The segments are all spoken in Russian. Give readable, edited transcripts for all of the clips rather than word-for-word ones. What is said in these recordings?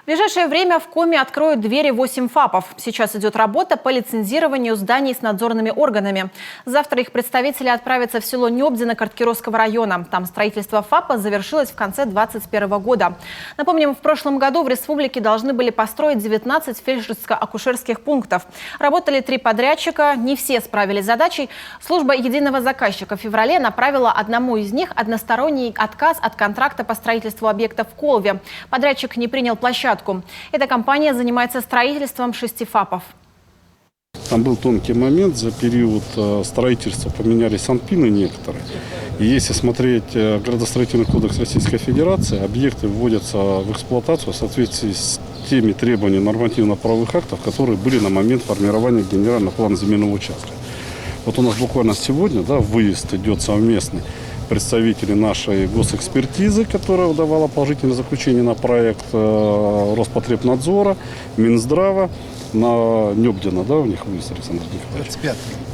ближайшее время в Коми откроют двери 8 ФАПов. Сейчас идет работа по лицензированию зданий с надзорными органами. Завтра их представители отправятся в село Нёбдино Карткировского района. Там строительство ФАПа завершилось в конце 2021 года. Напомним, в прошлом году в республике должны были построить 19 фельдшерско-акушерских пунктов. Работали 3 подрядчика, не все справились с задачей. Служба единого заказчика в феврале направила одному из них односторонний отказ от контракта по строительству объекта в Колве. Подрядчик не принял площадку. Эта компания занимается строительством 6 ФАПов. Там был тонкий момент, за период строительства поменялись санпины некоторые. И если смотреть Градостроительный кодекс Российской Федерации, объекты вводятся в эксплуатацию в соответствии с теми требованиями нормативно-правовых актов, которые были на момент формирования генерального плана земельного участка. Вот у нас буквально сегодня выезд идет совместный. Представители нашей госэкспертизы, которая давала положительное заключение на проект Роспотребнадзора, Минздрава, на Нёбдино, у них выезд, Александр Николаевич?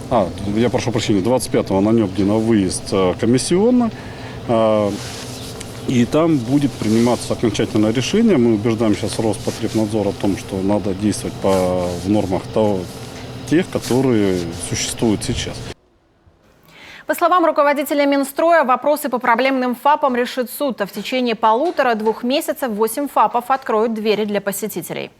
25-го. Я прошу прощения, 25-го на Нёбдино выезд комиссионно. И там будет приниматься окончательное решение. Мы убеждаем сейчас Роспотребнадзор о том, что надо действовать в нормах тех, которые существуют сейчас. По словам руководителя Минстроя, вопросы по проблемным ФАПам решит суд, а в течение 1,5-2 месяцев 8 ФАПов откроют двери для посетителей.